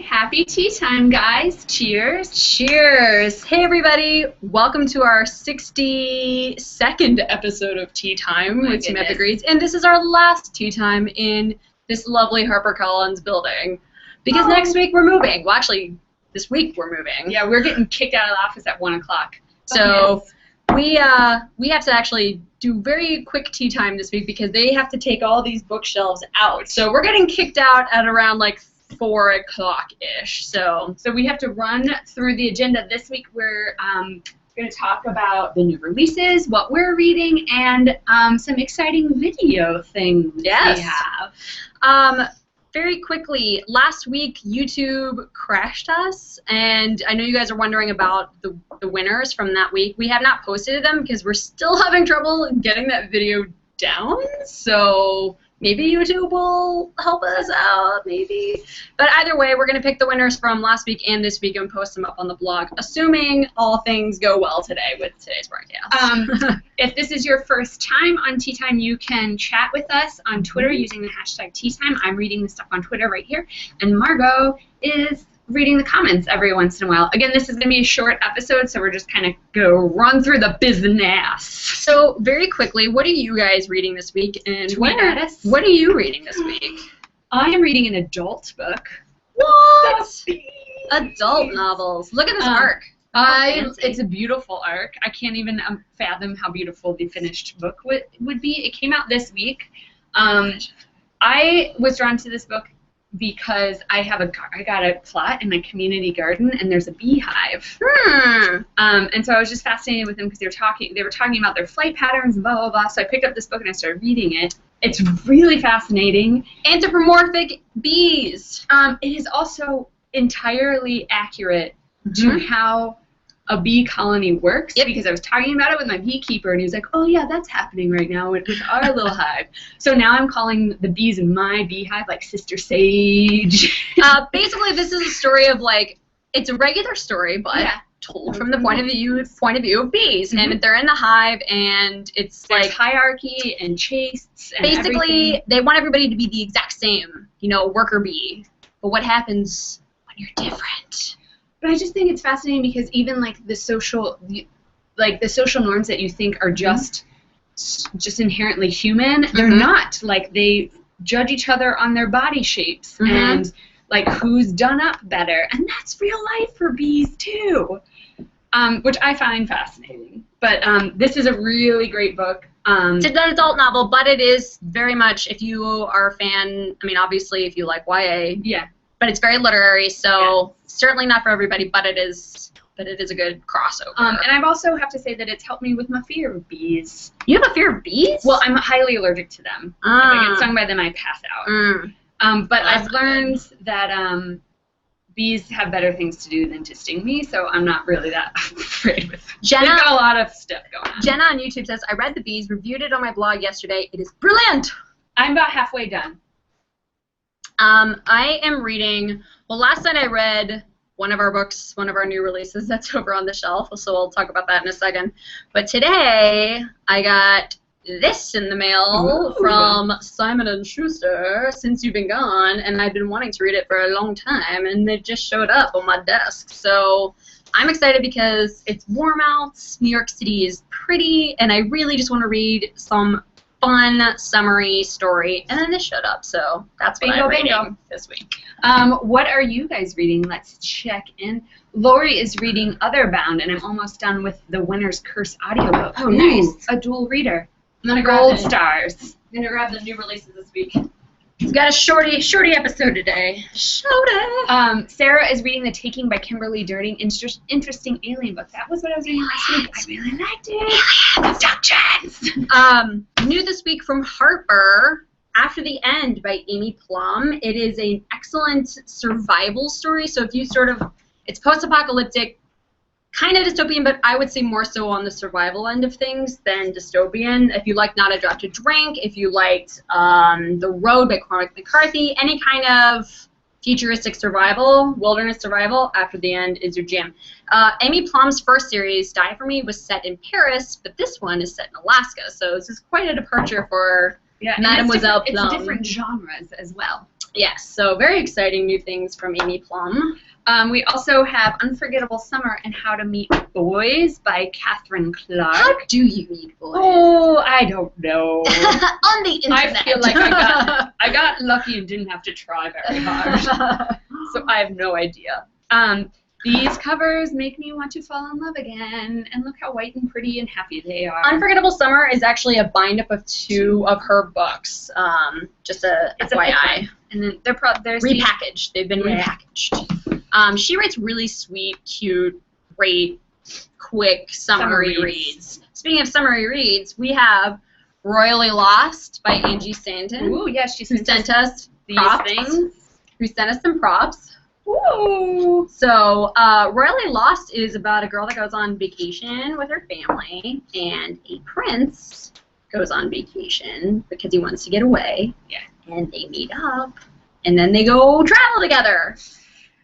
Happy tea time, guys. Cheers. Cheers. Hey, everybody. Welcome to our 62nd episode of Tea Time with Samantha Greets. And this is our last tea time in this lovely HarperCollins building. Because next week we're moving. Well, actually, this week we're moving. Yeah, we're getting kicked out of the office at 1 o'clock. So we have to actually do very quick tea time this week because they have to take all these bookshelves out. So we're getting kicked out at around like 4 o'clock-ish. So we have to run through the agenda. This week we're going to talk about the new releases, what we're reading, and some exciting video things we have. Very quickly, last week YouTube crashed us, and I know you guys are wondering about the winners from that week. We have not posted them because we're still having trouble getting that video down, so maybe YouTube will help us out, maybe. But either way, we're going to pick the winners from last week and this week and post them up on the blog, assuming all things go well today with today's broadcast. If this is your first time on Tea Time, you can chat with us on Twitter using the hashtag Tea Time. I'm reading the stuff on Twitter right here, and Margot is reading the comments every once in a while. Again, this is going to be a short episode, so we're just kind of going to run through the business. So, very quickly, what are you guys reading this week? And Tweet at us. What are you reading this week? I am reading an adult book. What? Adult novels. Look at this arc. It's a beautiful arc. I can't even fathom how beautiful the finished book would be. It came out this week. I was drawn to this book because I got a plot in my community garden, and there's a beehive. And so I was just fascinated with them because they were talking about their flight patterns and blah, blah, blah. So I picked up this book and I started reading it. It's really fascinating. Anthropomorphic bees. It is also entirely accurate to how a bee colony works, because I was talking about it with my beekeeper, and he was like, oh, yeah, that's happening right now with our little hive. So now I'm calling the bees in my beehive, like, Sister Sage. Basically, this is a story of, like, it's a regular story, but told from the point of view of bees. And they're in the hive, and it's There's like hierarchy and chastes and basically, everything. they want everybody to be the exact same, worker bee. But what happens when you're different? But I just think it's fascinating because even like the social norms that you think are just inherently human, they're not. Like they judge each other on their body shapes and like who's done up better, and that's real life for bees too, which I find fascinating. But this is a really great book. It's an adult novel, but it is very much, if you are a fan, I mean, obviously if you like YA, but it's very literary, so certainly not for everybody, but it is a good crossover. And I've also have to say that it's helped me with my fear of bees. You have a fear of bees? Well, I'm highly allergic to them. If I get stung by them, I pass out. But I've learned that bees have better things to do than to sting me, so I'm not really that afraid with them. They've got a lot of stuff going on. Jenna on YouTube says, I read The Bees, reviewed it on my blog yesterday. It is brilliant! I'm about halfway done. I am reading, well, last night I read one of our books, one of our new releases that's over on the shelf, so we'll talk about that in a second. But today, I got this in the mail from Simon & Schuster, Since You've Been Gone, and I've been wanting to read it for a long time, and it just showed up on my desk. So I'm excited because it's warm out, New York City is pretty, and I really just want to read some fun, summery story, and then this showed up, so that's what I'm reading this week. What are you guys reading? Let's check in. Lori is reading Otherbound, and I'm almost done with the Winter's Curse audiobook. Oh, nice. A dual reader. I'm gonna Gold stars. I'm gonna grab the new releases this week. We've got a shorty episode today. Sarah is reading The Taking by Kimberly Durden. Interesting alien book. That was what I was reading last week. I really liked it. Abductions. New this week from Harper, After the End by Amy Plum. It is an excellent survival story. So if you it's post-apocalyptic, kind of dystopian, but I would say more so on the survival end of things than dystopian. If you like Not a Drop to Drink, if you liked The Road by Cormac McCarthy, any kind of futuristic survival, wilderness survival, After the End is your jam. Amy Plum's first series, Die For Me, was set in Paris, but this one is set in Alaska, so this is quite a departure for Mademoiselle Plum. It's different genres as well. Yes, so very exciting new things from Amy Plum. We also have Unforgettable Summer and How to Meet Boys by Catherine Clark. How do you meet boys? Oh, I don't know. On the internet. I feel like I got lucky and didn't have to try very hard. So I have no idea. These covers make me want to fall in love again, and look how white and pretty and happy they are. Unforgettable Summer is actually a bind-up of 2 of her books. Just a FYI. And then they're repackaged. They've been repackaged. She writes really sweet, cute, great, quick summary reads. Speaking of summary reads, we have Royally Lost by Angie Stanton. Ooh, yes, she sent us these things. Who sent us some props. Ooh. So, Royally Lost is about a girl that goes on vacation with her family, and a prince goes on vacation because he wants to get away. Yeah. And they meet up, and then they go travel together.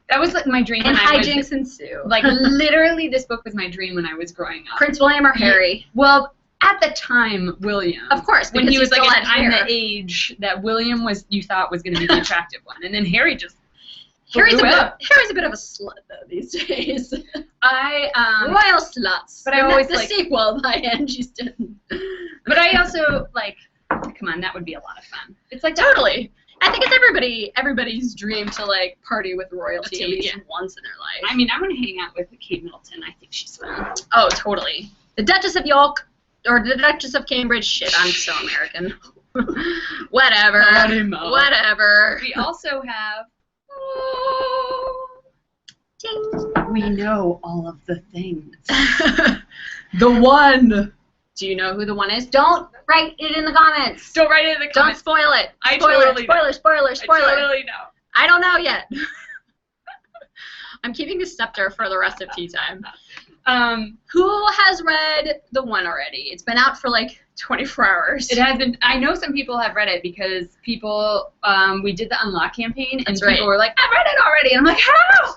That was like my dream. And hijinks ensue. Like literally, this book was my dream when I was growing up. Prince William or Harry? Well, at the time, William. Of course, when he was like I'm the age that William was, you thought was going to be the attractive one, and then Harry just. Harry's a bit of a slut though these days. Royal sluts. But I always the sequel by Angie Stanton. But I also like. Come on, that would be a lot of fun. It's like totally. I think it's everybody's dream to like party with royalty at least once in their life. I mean, I want to hang out with Kate Middleton. I think she's fun. Oh, totally. The Duchess of York or the Duchess of Cambridge. Shit, I'm so American. Whatever. Whatever. We also have. Ding. We know all of the things. The one. Do you know who the one is? Don't write it in the comments. Don't write it in the comments. Don't spoil it. Spoiler. I totally know. I don't know yet. I'm keeping the scepter for the rest of tea time. Who has read the one already? It's been out for like 24 hours. It has been. I know some people have read it because people, we did the Unlock campaign, and people were like, I've read it already. And I'm like, how?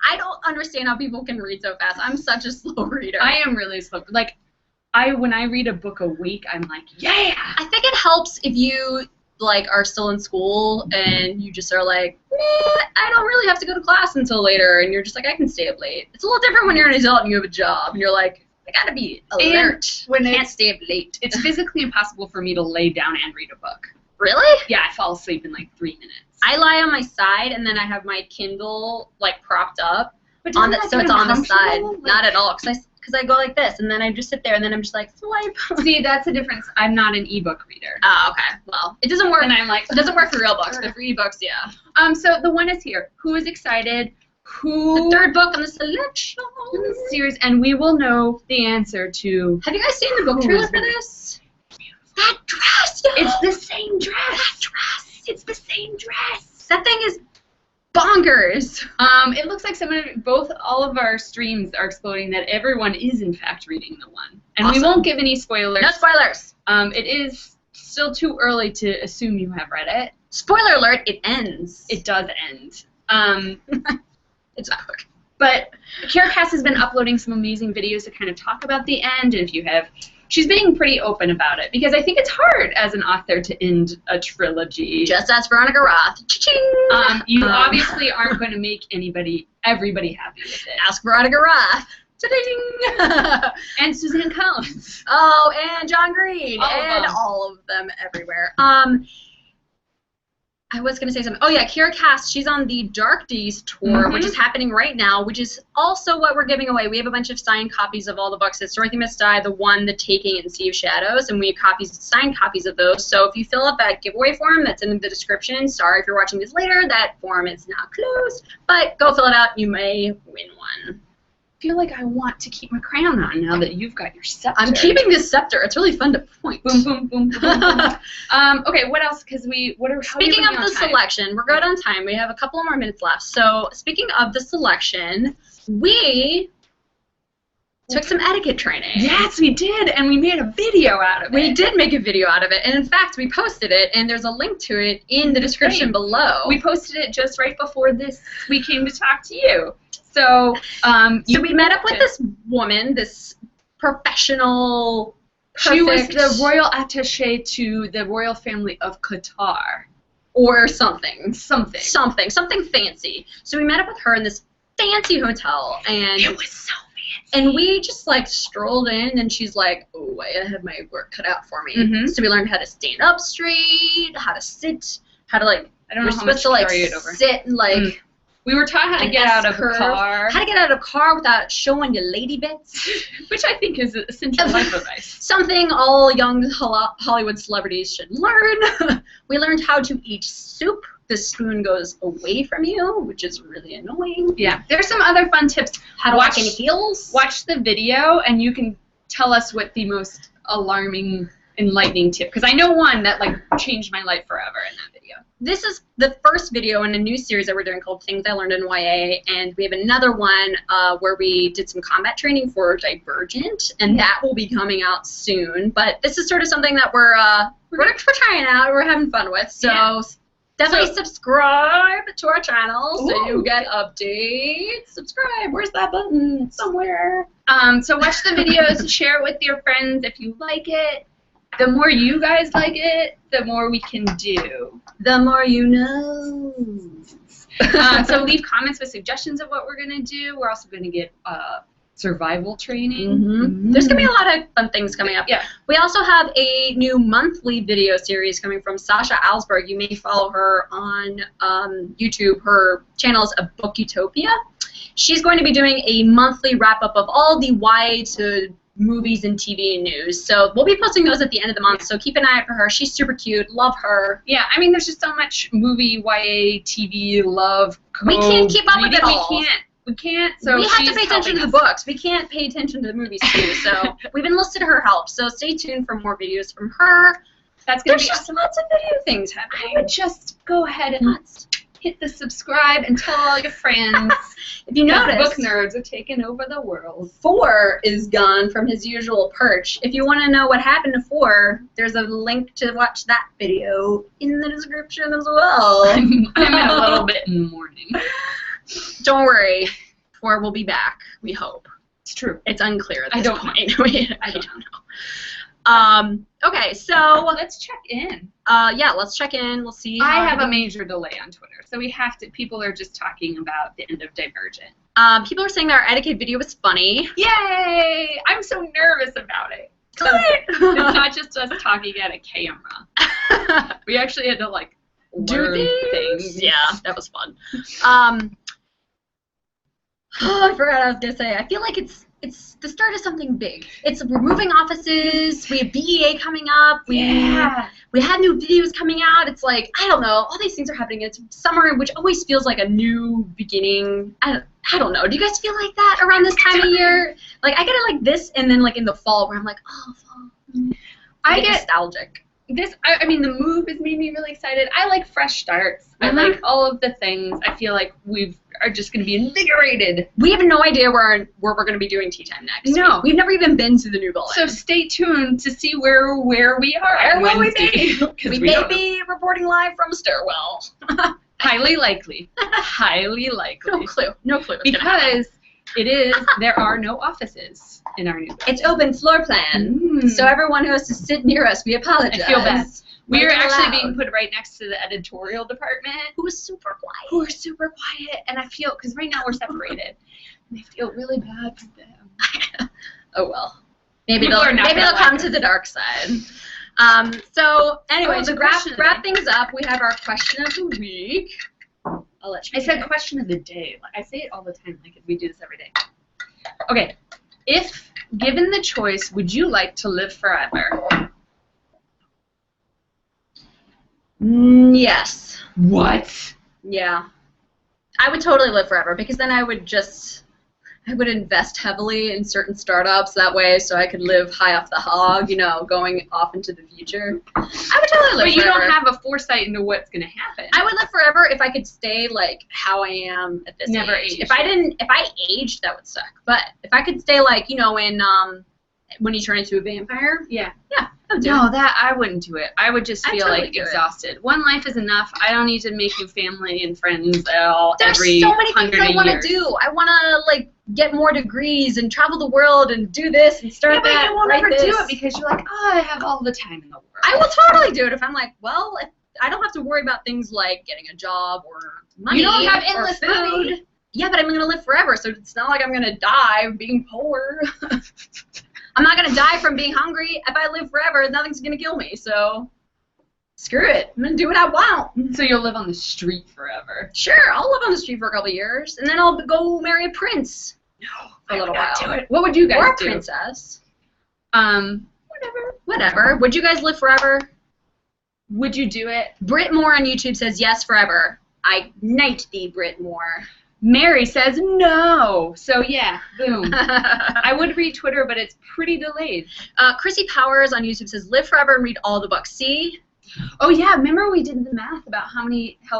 I don't understand how people can read so fast. I'm such a slow reader. I am really slow. Like, when I read a book a week, I'm like, yeah. I think it helps if you like are still in school and you just are like, I don't really have to go to class until later, and you're just like, I can stay up late. It's a little different when you're an adult and you have a job and you're like, I gotta be alert. When I can't stay up late. It's physically impossible for me to lay down and read a book. Really? Yeah, I fall asleep in like 3 minutes. I lie on my side and then I have my Kindle like propped up, but so it's on the side. Like, not at all, because I go like this, and then I just sit there, and then I'm just like, swipe. See, that's the difference. I'm not an ebook reader. Oh, okay. Well, it doesn't work. And I'm like, it doesn't work for real books, but for ebooks, yeah. So the one is here. Who is excited? Who? The third book on the selection series, and we will know the answer to. Have you guys seen the book trailer for this? That dress. It's the same dress. That dress. It's the same dress. That thing is bonkers. It looks like all of our streams are exploding that everyone is in fact reading the one. And awesome. We won't give any spoilers. No spoilers. It is still too early to assume you have read it. Spoiler alert, it ends. It does end. It's a book. But Kiera Cass has been uploading some amazing videos to kind of talk about the end, and if you have she's being pretty open about it, because I think it's hard as an author to end a trilogy. Just ask Veronica Roth. Cha-ching! You obviously aren't going to make everybody happy with it. Ask Veronica Roth. Ta-ding! And Suzanne Collins. Oh, and John Green. All of them everywhere. I was going to say something. Oh, yeah, Kiera Cass, she's on the Dark Days tour, which is happening right now, which is also what we're giving away. We have a bunch of signed copies of all the books. It's Dorothy Must Die, The One, The Taking, and Sea of Shadows, and we have signed copies of those. So if you fill out that giveaway form that's in the description, sorry if you're watching this later, that form is now closed, but go fill it out. You may win one. I feel like I want to keep my crown on now that you've got your scepter. I'm keeping this scepter. It's really fun to point. Boom, boom, boom, boom, boom. Okay, what else? Because speaking of the selection, we're good on time. We have a couple more minutes left. So speaking of the selection, we took some etiquette training. Yes, we did, and we made a video out of it. We did make a video out of it, and in fact, we posted it, and there's a link to it in the description below. We posted it just right before we came to talk to you. So, we met up with this woman, this professional, perfect... She was the royal attaché to the royal family of Qatar. or something. Something Fancy. So we met up with her in this fancy hotel, and it was so fancy. And we just like strolled in, and she's like, "Oh, I have my work cut out for me." Mm-hmm. So we learned how to stand up straight, how to sit, how to like. I don't know we're how supposed much to like carry it over. sit and like. We were taught how to get out of a car. How to get out of a car without showing your lady bits. Which I think is essential life advice. Something all young Hollywood celebrities should learn. We learned how to eat soup. The spoon goes away from you, which is really annoying. Yeah. There's some other fun tips. How to walk in heels. Watch the video, and you can tell us what the most alarming, enlightening tip. Because I know one that like changed my life forever in that video. This is the first video in a new series that we're doing called Things I Learned in YA, and we have another one where we did some combat training for Divergent, and that will be coming out soon. But this is sort of something that we're trying out, we're having fun with. So definitely subscribe to our channel so you get updates. Subscribe. Where's that button? Somewhere. So watch the videos, share it with your friends if you like it. The more you guys like it, the more we can do. The more you know. So leave comments with suggestions of what we're going to do. We're also going to get survival training. Mm-hmm. There's going to be a lot of fun things coming up. Yeah. We also have a new monthly video series coming from Sasha Alsberg. You may follow her on YouTube. Her channel is A Book Utopia. She's going to be doing a monthly wrap-up of all the YA to movies and TV news. So we'll be posting those at the end of the month, so keep an eye out for her. She's super cute. Love her. Yeah, I mean, there's just so much movie, YA, TV, love, we can't keep up with it all. We can't. So we have to pay attention to the books. We can't pay attention to the movies, too. So we've enlisted her help. So stay tuned for more videos from her. That's going to be There's just lots of video things happening. I would just go ahead and hit the subscribe and tell all your friends. If you notice, book nerds are taking over the world. 4 is gone from his usual perch. If you want to know what happened to 4, there's a link to watch that video in the description as well. I'm in a little bit in the morning. Don't worry, 4 will be back, we hope. It's true. It's unclear at this point. I don't know. Okay, so let's check in. Yeah, let's check in. We'll see. I have a major delay on Twitter, so we have to. People are just talking about the end of Divergent. People are saying that our etiquette video was funny. Yay! I'm so nervous about it. It's not just us talking at a camera. We actually had to like do things. Yeah, that was fun. I forgot what I was gonna say. I feel like it's the start of something big. We're moving offices. We have BEA coming up. We have new videos coming out. It's like, I don't know. All these things are happening. It's summer, which always feels like a new beginning. I don't know. Do you guys feel like that around this time of year? Like, I get it like this, and then like in the fall where I'm like, oh, fall. I get nostalgic. I mean, the move has made me really excited. I like fresh starts. I like all of the things. I feel like we are just going to be invigorated. We have no idea where we're going to be doing tea time next. No. We've never even been to the new building. So stay tuned to see where we are. Where will we be? We may be reporting live from a stairwell. Highly likely. Highly likely. No clue. Because there are no offices in our new building. It's open floor plan. So everyone who has to sit near us, we apologize. I feel bad. We are actually being put right next to the editorial department. Who is super quiet. And I feel, because right now we're separated, and I feel really bad for them. Oh well. Maybe they'll come to the dark side. So anyway, to wrap things up, we have our question of the week. I'll let you. I said question of the day. I say it all the time, like we do this every day. Okay. If given the choice, would you like to live forever? Yes. What? Yeah. I would totally live forever because then I would invest heavily in certain startups that way so I could live high off the hog, going off into the future. I would totally live forever. But you don't have a foresight into what's going to happen. I would live forever if I could stay like how I am at this age. If I aged, that would suck. But if I could stay like, when you turn into a vampire. Yeah. Yeah. No, that I wouldn't do it. I would just feel like exhausted. One life is enough. I don't need to make new family and friends every 100 years. There's so many things I want to do. I want to get more degrees and travel the world and do this and start that. But you won't ever do it because you're like, oh, I have all the time in the world. I will totally do it if I'm like, well, I don't have to worry about things like getting a job or money. You don't have or endless food. money. Yeah, but I'm going to live forever, so it's not like I'm going to die being poor. I'm not going to die from being hungry. If I live forever, nothing's going to kill me, so screw it. I'm going to do what I want. So you'll live on the street forever. Sure, I'll live on the street for a couple of years, and then I'll go marry a prince. No, for a little while. Do it. What would you guys or a do? princess. Whatever. Would you guys live forever? Would you do it? Britt Moore on YouTube says yes forever. I knight thee, Britt Moore. Mary says no. So yeah, boom. I would read Twitter, but it's pretty delayed. Chrissy Powers on YouTube says live forever and read all the books. See? Oh yeah, remember we did the math about how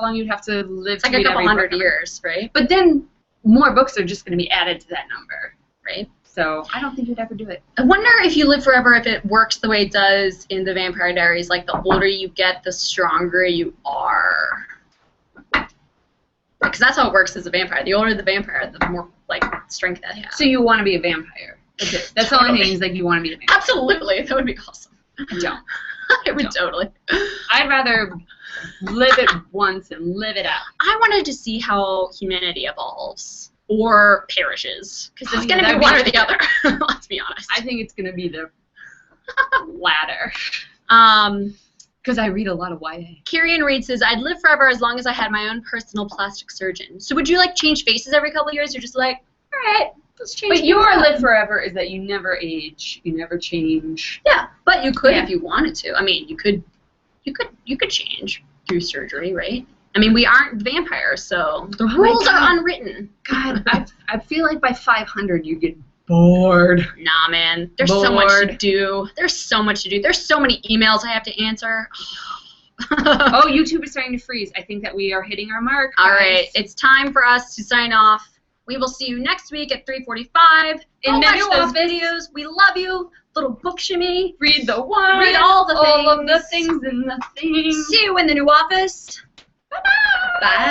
long you'd have to live. It's like a couple hundred years, right? But then more books are just going to be added to that number, right? So I don't think you'd ever do it. I wonder if you live forever, if it works the way it does in the Vampire Diaries. Like the older you get, the stronger you are. Because that's how it works as a vampire. The older the vampire, the more like strength that you have. So you want to be a vampire? That's it. That's Totally. the only thing is like you want to be a vampire. Absolutely, that would be awesome. I don't. I would totally. I'd rather live it once and live it out. I wanted to see how humanity evolves or perishes, because it's going to that'd be be one or the other. Let's be honest. I think it's going to be the latter. Because I read a lot of YA. Kieran Reed says, I'd live forever as long as I had my own personal plastic surgeon. So would you, like, change faces every couple of years? You're just like, all right, let's change But your faces. live forever is that you never age, you never change. Yeah, but you could if you wanted to. I mean, you could change through surgery, right? I mean, we aren't vampires, so the rules are unwritten. God, I feel like by 500 you get bored. Nah, man. There's so much to do. There's so much to do. There's so many emails I have to answer. Oh, YouTube is starting to freeze. I think that we are hitting our mark. All right. It's time for us to sign off. We will see you next week at 3:45. In the new those office. videos. We love you. Little book shimmy. Read the one. Read all the things. All of the things in the thing. See you in the new office. Bye-bye. Bye.